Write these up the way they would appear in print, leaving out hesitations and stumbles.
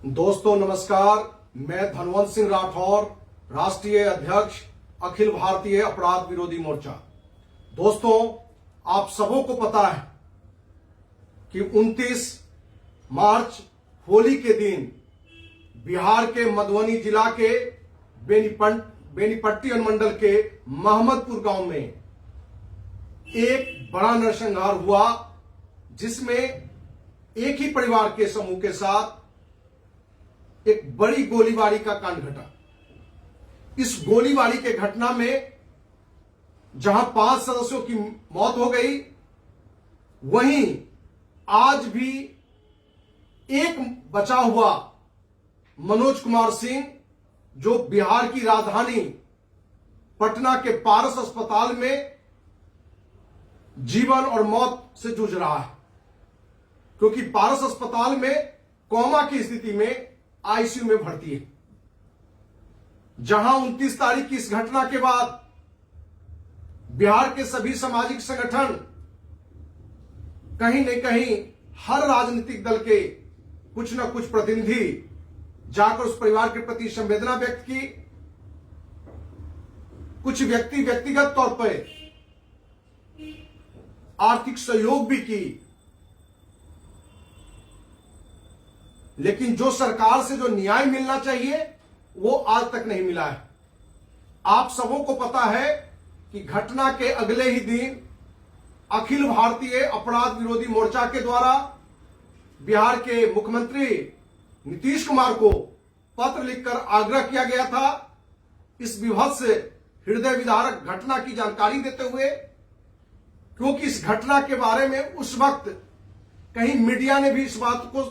दोस्तों नमस्कार, मैं धनवंत सिंह राठौर, राष्ट्रीय अध्यक्ष अखिल भारतीय अपराध विरोधी मोर्चा। दोस्तों, आप सबों को पता है कि 29 मार्च होली के दिन बिहार के मधुबनी जिला के बेनीपट्टी अनुमंडल के महमदपुर गांव में एक बड़ा नरसंहार हुआ, जिसमें एक ही परिवार के समूह के साथ एक बड़ी गोलीबारी का कांड घटा। इस गोलीबारी के घटना में जहां 5 सदस्यों की मौत हो गई, वहीं आज भी एक बचा हुआ मनोज कुमार सिंह, जो बिहार की राजधानी पटना के पारस अस्पताल में जीवन और मौत से जूझ रहा है, क्योंकि पारस अस्पताल में कोमा की स्थिति में आईसीयू में भर्ती है। जहां 29 तारीख की इस घटना के बाद बिहार के सभी सामाजिक संगठन, कहीं न कहीं हर राजनीतिक दल के कुछ न कुछ प्रतिनिधि जाकर उस परिवार के प्रति संवेदना व्यक्त की। कुछ व्यक्ति व्यक्तिगत तौर पर आर्थिक सहयोग भी की, लेकिन जो सरकार से जो न्याय मिलना चाहिए वो आज तक नहीं मिला है। आप सबों को पता है कि घटना के अगले ही दिन अखिल भारतीय अपराध विरोधी मोर्चा के द्वारा बिहार के मुख्यमंत्री नीतीश कुमार को पत्र लिखकर आग्रह किया गया था इस विभत्स हृदय विदारक घटना की जानकारी देते हुए, क्योंकि इस घटना के बारे में उस वक्त कहीं मीडिया ने भी इस बात को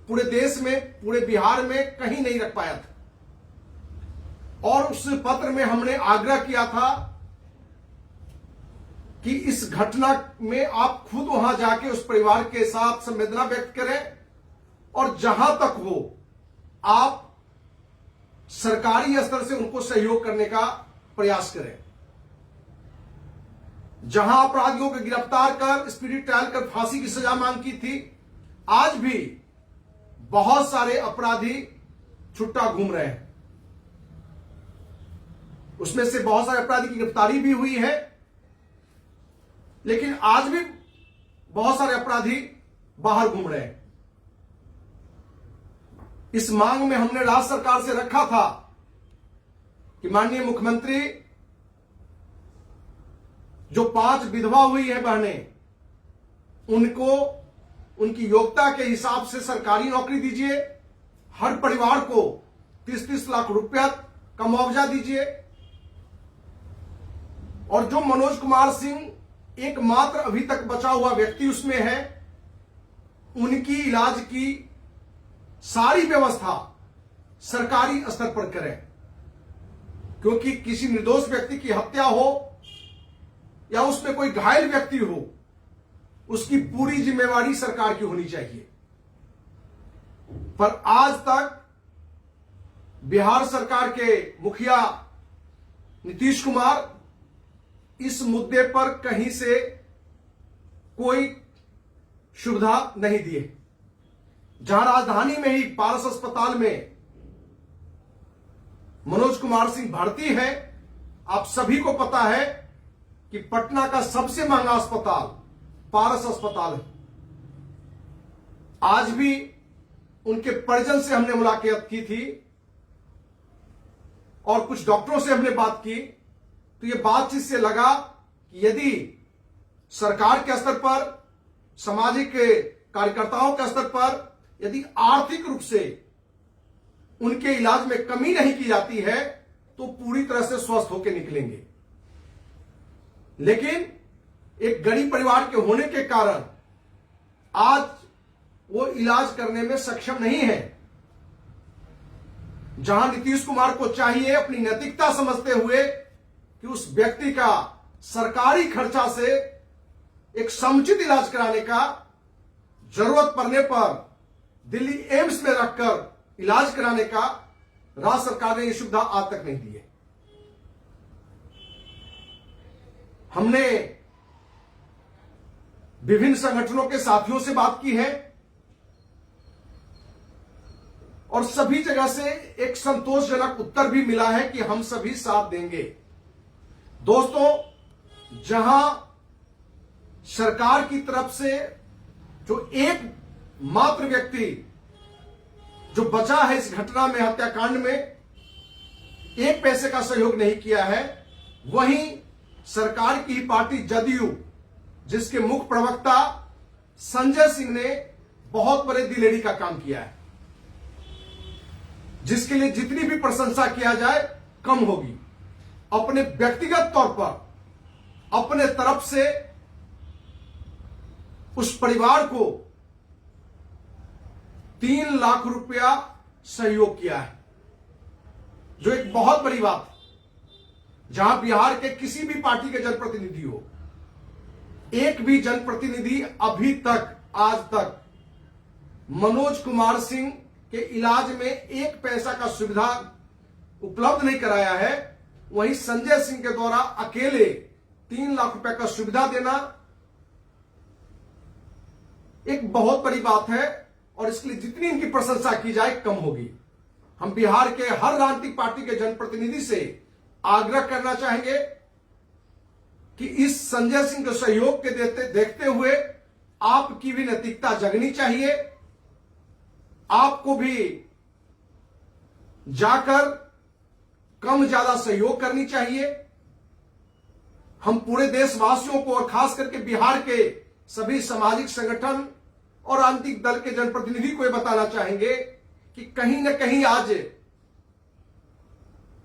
पूरे देश में, पूरे बिहार में कहीं नहीं रख पाया था। और उस पत्र में हमने आग्रह किया था कि इस घटना में आप खुद वहां जाके उस परिवार के साथ संवेदना व्यक्त करें, और जहां तक हो आप सरकारी स्तर से उनको सहयोग करने का प्रयास करें। जहां अपराधियों को गिरफ्तार कर स्पीडी ट्रायल कर फांसी की सजा मांग की थी, आज भी बहुत सारे अपराधी छुट्टा घूम रहे हैं। उसमें से बहुत सारे अपराधी की गिरफ्तारी भी हुई है, लेकिन आज भी बहुत सारे अपराधी बाहर घूम रहे हैं। इस मांग में हमने राज्य सरकार से रखा था कि माननीय मुख्यमंत्री, जो 5 विधवा हुई है बहनें, उनको उनकी योग्यता के हिसाब से सरकारी नौकरी दीजिए। हर परिवार को 30-30 लाख रुपया का मुआवजा दीजिए। और जो मनोज कुमार सिंह एकमात्र अभी तक बचा हुआ व्यक्ति उसमें है, उनकी इलाज की सारी व्यवस्था सरकारी स्तर पर करें, क्योंकि किसी निर्दोष व्यक्ति की हत्या हो या उसमें कोई घायल व्यक्ति हो, उसकी पूरी जिम्मेवारी सरकार की होनी चाहिए। पर आज तक बिहार सरकार के मुखिया नीतीश कुमार इस मुद्दे पर कहीं से कोई सुविधा नहीं दिए। जहां राजधानी में ही पारस अस्पताल में मनोज कुमार सिंह भर्ती है, आप सभी को पता है कि पटना का सबसे महंगा अस्पताल पारस अस्पताल है। आज भी उनके परिजन से हमने मुलाकात की थी और कुछ डॉक्टरों से हमने बात की, तो यह बातचीत से लगा कि यदि सरकार के स्तर पर, सामाजिक कार्यकर्ताओं के स्तर पर यदि आर्थिक रूप से उनके इलाज में कमी नहीं की जाती है, तो पूरी तरह से स्वस्थ होकर निकलेंगे। लेकिन एक गरीब परिवार के होने के कारण आज वो इलाज करने में सक्षम नहीं है। जहां नीतीश कुमार को चाहिए अपनी नैतिकता समझते हुए कि उस व्यक्ति का सरकारी खर्चा से एक समुचित इलाज कराने का, जरूरत पड़ने पर दिल्ली एम्स में रखकर इलाज कराने का, राज्य सरकार ने यह सुविधा आज तक नहीं दी है। हमने विभिन्न संगठनों के साथियों से बात की है, और सभी जगह से एक संतोषजनक उत्तर भी मिला है कि हम सभी साथ देंगे। दोस्तों, जहां सरकार की तरफ से जो एक मात्र व्यक्ति जो बचा है इस घटना में, हत्याकांड में, एक पैसे का सहयोग नहीं किया है, वहीं सरकार की पार्टी जदयू, जिसके मुख्य प्रवक्ता संजय सिंह ने बहुत बड़े दिलेरी का काम किया है, जिसके लिए जितनी भी प्रशंसा किया जाए कम होगी। अपने व्यक्तिगत तौर पर अपने तरफ से उस परिवार को 3 लाख रुपया सहयोग किया है, जो एक बहुत बड़ी बात है। जहां बिहार के किसी भी पार्टी के जनप्रतिनिधि हो, एक भी जनप्रतिनिधि अभी तक, आज तक मनोज कुमार सिंह के इलाज में 1 पैसा का सुविधा उपलब्ध नहीं कराया है, वहीं संजय सिंह के द्वारा अकेले 3 लाख रुपए का सुविधा देना एक बहुत बड़ी बात है, और इसके लिए जितनी इनकी प्रशंसा की जाए कम होगी। हम बिहार के हर राजनीतिक पार्टी के जनप्रतिनिधि से आग्रह करना चाहेंगे कि इस संजय सिंह के सहयोग के देखते हुए आपकी भी नैतिकता जगनी चाहिए। आपको भी जाकर कम ज्यादा सहयोग करनी चाहिए। हम पूरे देशवासियों को और खास करके बिहार के सभी सामाजिक संगठन और राजनीतिक दल के जनप्रतिनिधि को यह बताना चाहेंगे कि कहीं न कहीं आज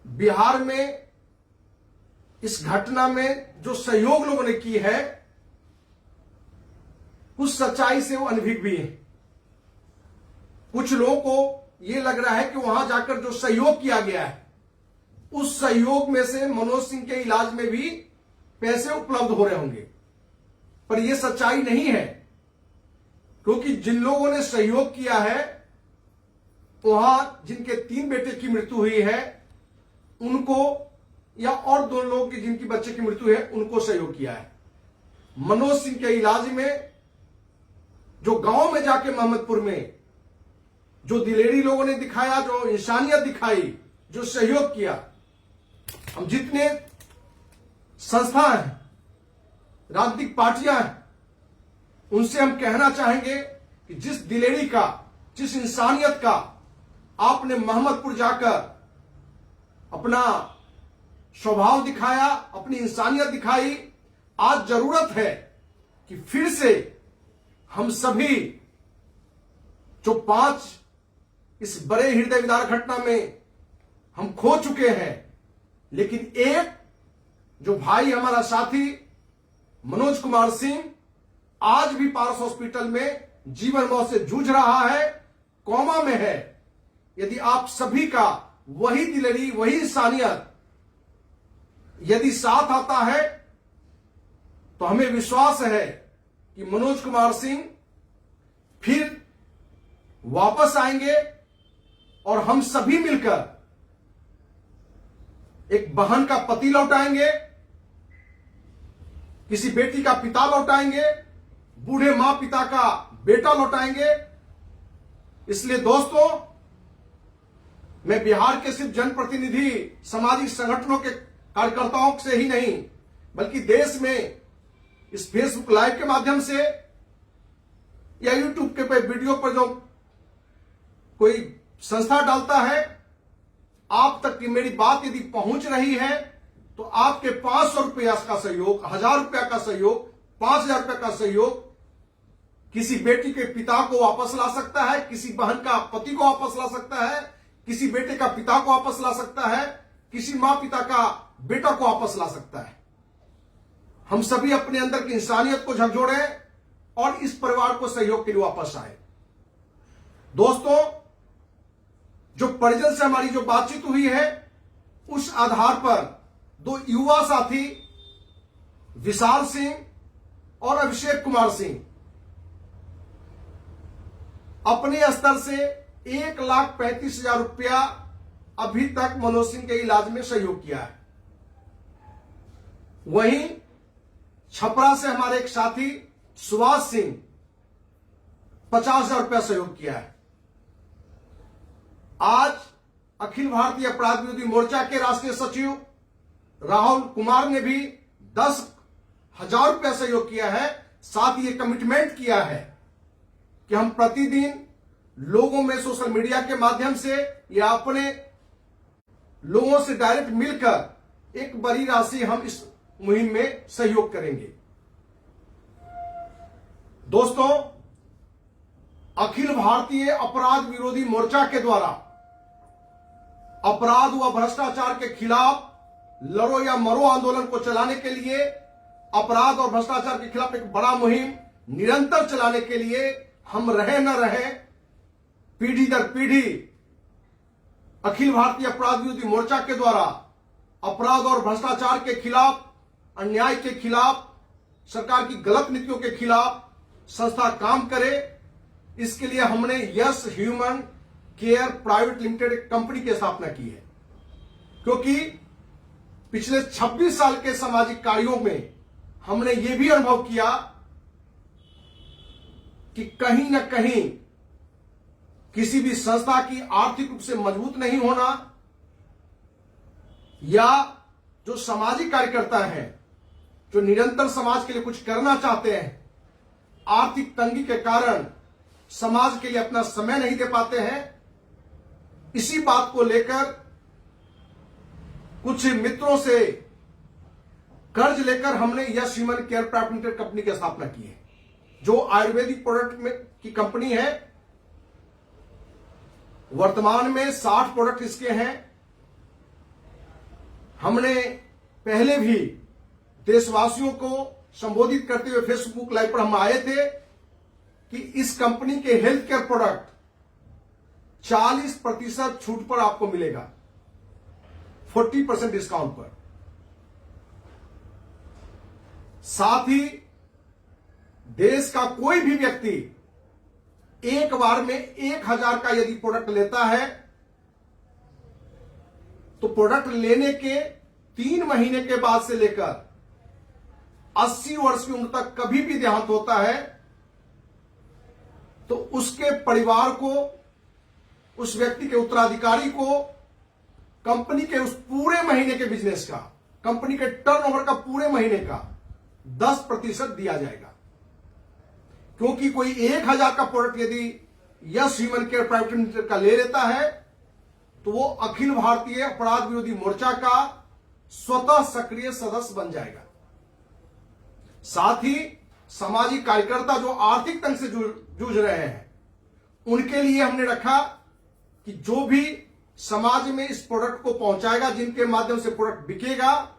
बिहार में इस घटना में जो सहयोग लोगों ने की है, कुछ सच्चाई से वो अनभिज्ञ भी है। कुछ लोगों को यह लग रहा है कि वहां जाकर जो सहयोग किया गया है, उस सहयोग में से मनोज सिंह के इलाज में भी पैसे उपलब्ध हो रहे होंगे, पर यह सच्चाई नहीं है। क्योंकि जिन लोगों ने सहयोग किया है, वहां जिनके 3 बेटे की मृत्यु हुई है, उनको, या और 2 लोगों की जिनकी बच्चे की मृत्यु है, उनको सहयोग किया है। मनोज सिंह के इलाज में जो गांव में जाके मोहम्मदपुर में जो दिलेरी लोगों ने दिखाया, जो इंसानियत दिखाई, जो सहयोग किया, हम जितने संस्था हैं, राजनीतिक पार्टियां हैं, उनसे हम कहना चाहेंगे कि जिस दिलेरी का, जिस इंसानियत का आपने मोहम्मदपुर जाकर अपना स्वभाव दिखाया, अपनी इंसानियत दिखाई, आज जरूरत है कि फिर से हम सभी जो 5 इस बड़े हृदय विदारक घटना में हम खो चुके हैं, लेकिन एक जो भाई हमारा साथी मनोज कुमार सिंह आज भी पारस हॉस्पिटल में जीवन मौत से जूझ रहा है, कोमा में है। यदि आप सभी का वही दिलेरी, वही इंसानियत यदि साथ आता है, तो हमें विश्वास है कि मनोज कुमार सिंह फिर वापस आएंगे और हम सभी मिलकर एक बहन का पति लौटाएंगे, किसी बेटी का पिता लौटाएंगे, बूढ़े मां पिता का बेटा लौटाएंगे। इसलिए दोस्तों, मैं बिहार के सिर्फ जनप्रतिनिधि, सामाजिक संगठनों के कार्यकर्ताओं से ही नहीं, बल्कि देश में इस फेसबुक लाइव के माध्यम से या यूट्यूब के पे वीडियो पर जो कोई संस्था डालता है, आप तक की मेरी बात यदि पहुंच रही है, तो आपके 500 रुपया का सहयोग, 1000 रुपया का सहयोग, 5000 रुपया का सहयोग किसी बेटी के पिता को वापस ला सकता है, किसी बहन का पति को वापस ला सकता है, किसी बेटे का पिता को वापस ला सकता है, किसी मां पिता का बेटा को वापस ला सकता है। हम सभी अपने अंदर की इंसानियत को झकझोड़ें और इस परिवार को सहयोग के लिए वापस आए। दोस्तों, जो परिजन से हमारी जो बातचीत हुई है, उस आधार पर 2 युवा साथी विशाल सिंह और अभिषेक कुमार सिंह अपने स्तर से 1,35,000 रुपया अभी तक मनोज सिंह के इलाज में सहयोग किया है। वहीं छपरा से हमारे एक साथी सुभाष सिंह 50,000 रुपया सहयोग किया है। आज अखिल भारतीय अपराध विरोधी मोर्चा के राष्ट्रीय सचिव राहुल कुमार ने भी 10,000 रुपया सहयोग किया है। साथ ही ये कमिटमेंट किया है कि हम प्रतिदिन लोगों में सोशल मीडिया के माध्यम से या अपने लोगों से डायरेक्ट मिलकर एक बड़ी राशि हम इस मुहिम में सहयोग करेंगे। दोस्तों, अखिल भारतीय अपराध विरोधी मोर्चा के द्वारा अपराध व भ्रष्टाचार के खिलाफ लड़ो या मरो आंदोलन को चलाने के लिए, अपराध और भ्रष्टाचार के खिलाफ एक बड़ा मुहिम निरंतर चलाने के लिए हम रहे न रहे, पीढ़ी दर पीढ़ी अखिल भारतीय अपराध विरोधी मोर्चा के द्वारा अपराध और भ्रष्टाचार के खिलाफ, अन्याय के खिलाफ, सरकार की गलत नीतियों के खिलाफ संस्था काम करे। इसके लिए हमने yes human care private limited company की स्थापना की है, क्योंकि पिछले 26 साल के सामाजिक कार्यों में हमने ये भी अनुभव किया कि कहीं न कहीं किसी भी संस्था की आर्थिक रूप से मजबूत नहीं होना या जो सामाजिक कार्यकर्ता हैं, जो निरंतर समाज के लिए कुछ करना चाहते हैं, आर्थिक तंगी के कारण समाज के लिए अपना समय नहीं दे पाते हैं। इसी बात को लेकर कुछ मित्रों से कर्ज लेकर हमने yes human care private limited company की स्थापना की है, जो आयुर्वेदिक प्रोडक्ट में की कंपनी है। वर्तमान में 60 प्रोडक्ट इसके हैं। हमने पहले भी देशवासियों को संबोधित करते हुए फेसबुक लाइव पर हम आए थे कि इस कंपनी के हेल्थ केयर प्रोडक्ट 40% छूट पर आपको मिलेगा, 40% डिस्काउंट पर। साथ ही देश का कोई भी व्यक्ति एक बार में 1,000 का यदि प्रोडक्ट लेता है तो प्रोडक्ट लेने के 3 महीने के बाद से लेकर 80 वर्ष की उम्र तक कभी भी देहांत होता है तो उसके परिवार को, उस व्यक्ति के उत्तराधिकारी को कंपनी के उस पूरे महीने के बिजनेस का, कंपनी के टर्नओवर का पूरे महीने का 10% दिया जाएगा। क्योंकि कोई 1,000 का प्रोडक्ट यदि yes human care private limited का ले लेता है तो वो अखिल भारतीय अपराध विरोधी मोर्चा का स्वतः सक्रिय सदस्य बन जाएगा। साथ ही सामाजिक कार्यकर्ता जो आर्थिक तंग से जूझ रहे हैं, उनके लिए हमने रखा कि जो भी समाज में इस प्रोडक्ट को पहुंचाएगा, जिनके माध्यम से प्रोडक्ट बिकेगा,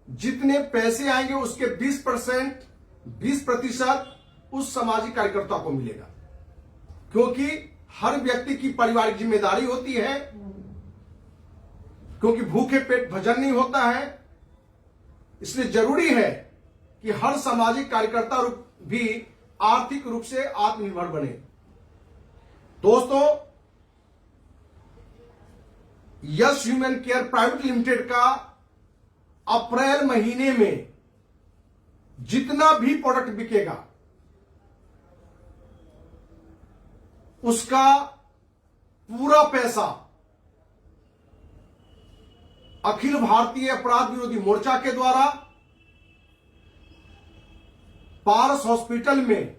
जितने पैसे आएंगे उसके 20% उस सामाजिक कार्यकर्ता को मिलेगा। क्योंकि हर व्यक्ति की पारिवारिक जिम्मेदारी होती है, क्योंकि भूखे पेट भजन नहीं होता है। इसलिए जरूरी है कि हर सामाजिक कार्यकर्ता भी आर्थिक रूप से आत्मनिर्भर बने। दोस्तों, yes human care private limited का अप्रैल महीने में जितना भी प्रोडक्ट बिकेगा उसका पूरा पैसा अखिल भारतीय अपराध विरोधी मोर्चा के द्वारा पारस हॉस्पिटल में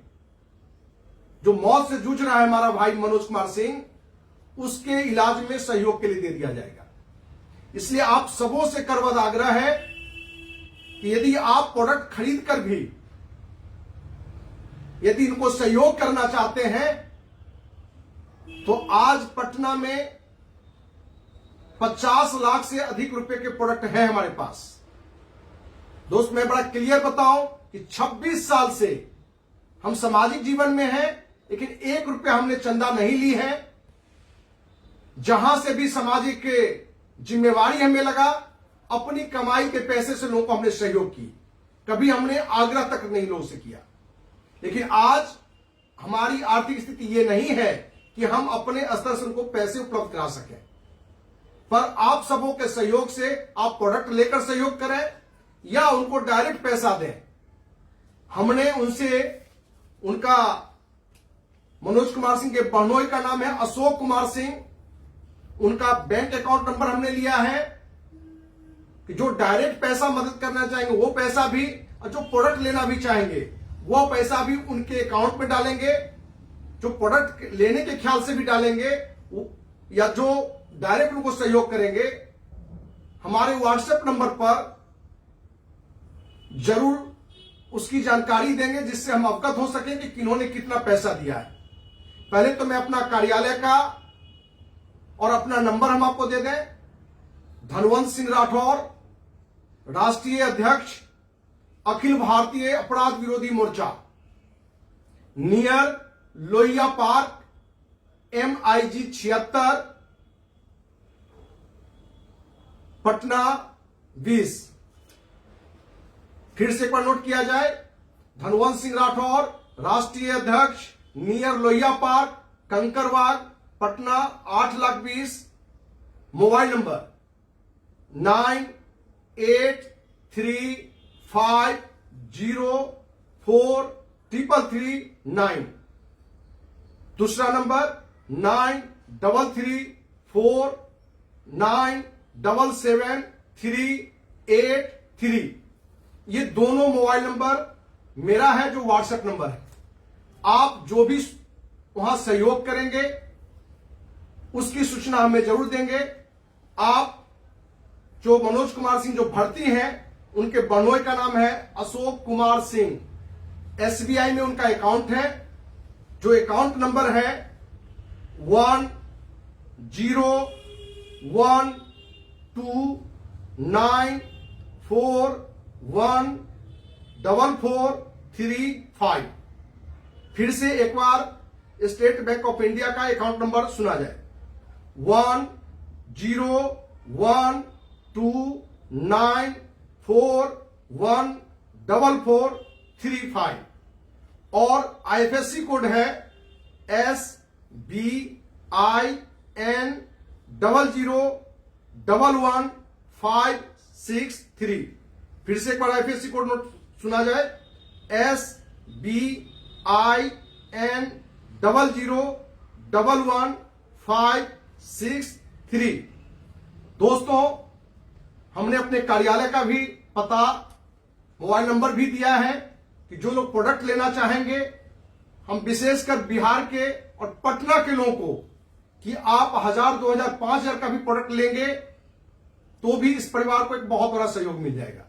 जो मौत से जूझ रहा है हमारा भाई मनोज कुमार सिंह, उसके इलाज में सहयोग के लिए दे दिया जाएगा। इसलिए आप सबों से करवद आग्रह है कि यदि आप प्रोडक्ट खरीद कर भी यदि इनको सहयोग करना चाहते हैं तो आज पटना में 50 लाख से अधिक रुपए के प्रोडक्ट हैं हमारे पास। दोस्त, मैं बड़ा क्लियर बताऊं कि 26 साल से हम सामाजिक जीवन में हैं, लेकिन 1 रुपया हमने चंदा नहीं ली है। जहां से भी सामाजिक जिम्मेवारी हमें लगा, अपनी कमाई के पैसे से लोगों को हमने सहयोग की। कभी हमने आग्रह तक नहीं लोगों से किया। लेकिन आज हमारी आर्थिक स्थिति ये नहीं है कि हम अपने स्तर से उनको पैसे उपलब्ध करा सकें, पर आप सबों के सहयोग से आप प्रोडक्ट लेकर सहयोग करें या उनको डायरेक्ट पैसा दें। हमने उनसे, उनका मनोज कुमार सिंह के बहनोई का नाम है अशोक कुमार सिंह, उनका बैंक अकाउंट नंबर हमने लिया है कि जो डायरेक्ट पैसा मदद करना चाहेंगे वो पैसा भी, और जो प्रोडक्ट लेना भी चाहेंगे वो पैसा भी उनके अकाउंट में डालेंगे। जो प्रोडक्ट लेने के ख्याल से भी डालेंगे या जो डायरेक्ट उनको सहयोग करेंगे, हमारे व्हाट्सएप नंबर पर जरूर उसकी जानकारी देंगे जिससे हम अवगत हो सकें कि किन्होंने कितना पैसा दिया है। पहले तो मैं अपना कार्यालय का और अपना नंबर हम आपको दे दें। धनवंत सिंह राठौर, राष्ट्रीय अध्यक्ष, अखिल Bharatiya Apradh Virodhi Morcha, near Lohia park, MIG 76, Patna 20। फिर से एक बार नोट किया जाए। धनवंत सिंह राठौर, राष्ट्रीय अध्यक्ष, near Lohia park, Kankarbagh, Patna 8,20,000। Mobile number 9835043339। दूसरा नंबर 9334977383। ये दोनों मोबाइल नंबर मेरा है, जो व्हाट्सएप नंबर है। आप जो भी वहां सहयोग करेंगे उसकी सूचना हमें जरूर देंगे। आप जो मनोज कुमार सिंह जो भर्ती हैं, उनके बहनोई का नाम है अशोक कुमार सिंह। SBI में उनका अकाउंट है, जो अकाउंट नंबर है 101291414435। फिर से एक बार स्टेट बैंक ऑफ इंडिया का अकाउंट नंबर सुना जाए 101291414435 और IFSC कोड है SBIN00111563। फिर से एक बार IFSC कोड नोट सुना जाए SBIN00111563। दोस्तों, हमने अपने कार्यालय का भी पता, मोबाइल नंबर भी दिया है कि जो लोग प्रोडक्ट लेना चाहेंगे, हम विशेषकर बिहार के और पटना के लोगों को, कि आप 1000, 2000, 5000 का भी प्रोडक्ट लेंगे तो भी इस परिवार को एक बहुत बड़ा सहयोग मिल जाएगा।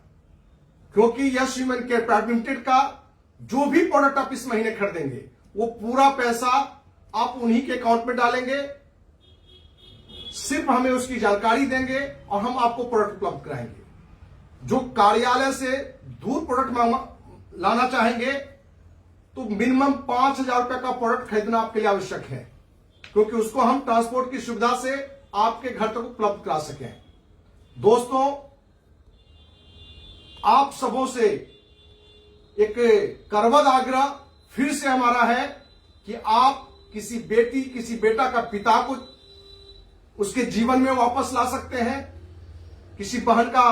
क्योंकि यश ह्यूमन केयर प्राइवेट लिमिटेड का जो भी प्रोडक्ट आप इस महीने खरीदेंगे, वो पूरा पैसा आप उन्हीं के अकाउंट में डालेंगे। सिर्फ हमें उसकी जानकारी देंगे और हम आपको प्रोडक्ट उपलब्ध कराएंगे। जो कार्यालय से दूर प्रोडक्ट लाना चाहेंगे तो मिनिमम 5,000 रुपए का प्रोडक्ट खरीदना आपके लिए आवश्यक है, क्योंकि उसको हम ट्रांसपोर्ट की सुविधा से आपके घर तक उपलब्ध करा सकें। दोस्तों, आप सबों से एक करवद आग्रह फिर से हमारा है कि आप किसी बेटी, किसी बेटा का पिता को उसके जीवन में वापस ला सकते हैं, किसी बहन का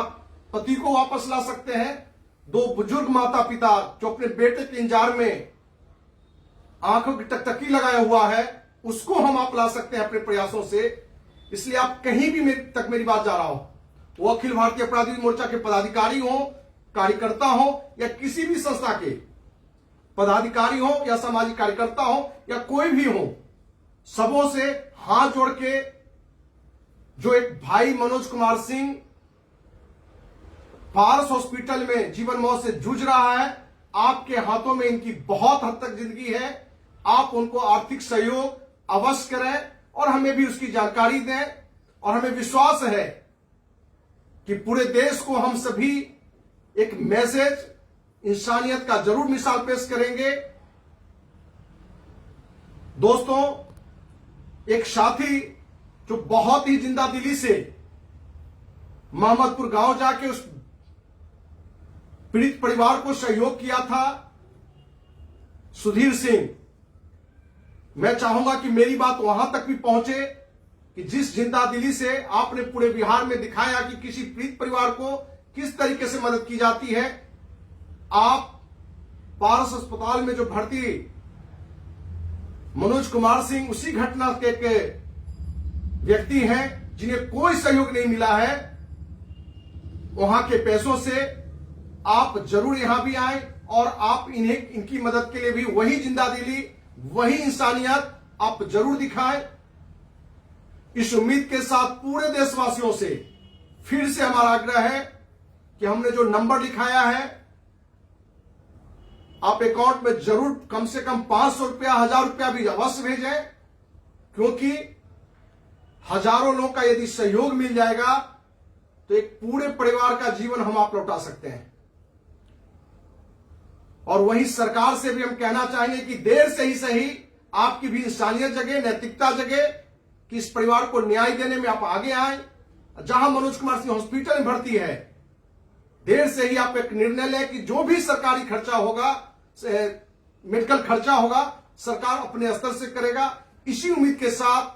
पति को वापस ला सकते हैं। दो बुजुर्ग माता पिता जो अपने बेटे के इंतजार में आंखों की टकटकी लगाया हुआ है, उसको हम आप ला सकते हैं अपने प्रयासों से। इसलिए आप कहीं भी तक मेरी बात जा रहा हो, वो अखिल भारतीय अपराध विरोधी मोर्चा के पदाधिकारी हो, कार्यकर्ता हो, या किसी भी संस्था के पदाधिकारी हो, या सामाजिक कार्यकर्ता हो, या कोई भी हो, सबों से हाथ जोड़ के, जो एक भाई मनोज कुमार सिंह पारस हॉस्पिटल में जीवन मौत से जूझ रहा है, आपके हाथों में इनकी बहुत हद तक जिंदगी है। आप उनको आर्थिक सहयोग अवश्य करें और हमें भी उसकी जानकारी दें। और हमें विश्वास है कि पूरे देश को हम सभी एक मैसेज, इंसानियत का जरूर मिसाल पेश करेंगे। दोस्तों, एक साथी जो बहुत ही जिंदा दिली से मोहम्मदपुर गांव जाके उस पीड़ित परिवार को सहयोग किया था, सुधीर सिंह, मैं चाहूंगा कि मेरी बात वहां तक भी पहुंचे कि जिस जिंदा दिली से आपने पूरे बिहार में दिखाया कि किसी पीड़ित परिवार को किस तरीके से मदद की जाती है। आप पारस अस्पताल में जो भर्ती मनोज कुमार सिंह, उसी घटना के व्यक्ति हैं जिन्हें कोई सहयोग नहीं मिला है, वहां के पैसों से आप जरूर यहां भी आए और आप इनकी मदद के लिए भी वही जिंदादिली, वही इंसानियत आप जरूर दिखाएं। इस उम्मीद के साथ पूरे देशवासियों से फिर से हमारा आग्रह है कि हमने जो नंबर लिखाया है, आप अकाउंट में जरूर कम से कम 500 रुपया, 1000 रुपया भी अवश्य भेजें, क्योंकि हजारों लोगों का यदि सहयोग मिल जाएगा तो एक पूरे परिवार का जीवन हम आप लौटा सकते हैं। और वही सरकार से भी हम कहना चाहेंगे कि देर से ही सही आपकी भी इंसानियत जगे, नैतिकता जगे कि इस परिवार को न्याय देने में आप आगे आए। जहां मनोज कुमार सिंह हॉस्पिटल में भर्ती है, देर से ही आप एक निर्णय लें कि जो भी सरकारी खर्चा होगा, मेडिकल खर्चा होगा, सरकार अपने स्तर से करेगा। इसी उम्मीद के साथ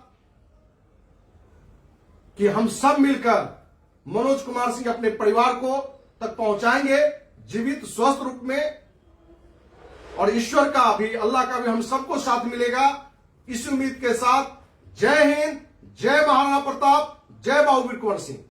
कि हम सब मिलकर मनोज कुमार सिंह अपने परिवार को तक पहुंचाएंगे जीवित स्वस्थ रूप में, और ईश्वर का भी, अल्लाह का भी हम सबको साथ मिलेगा। इस उम्मीद के साथ जय हिंद, जय महाराणा प्रताप, जय बाबू वीर कुंवर सिंह।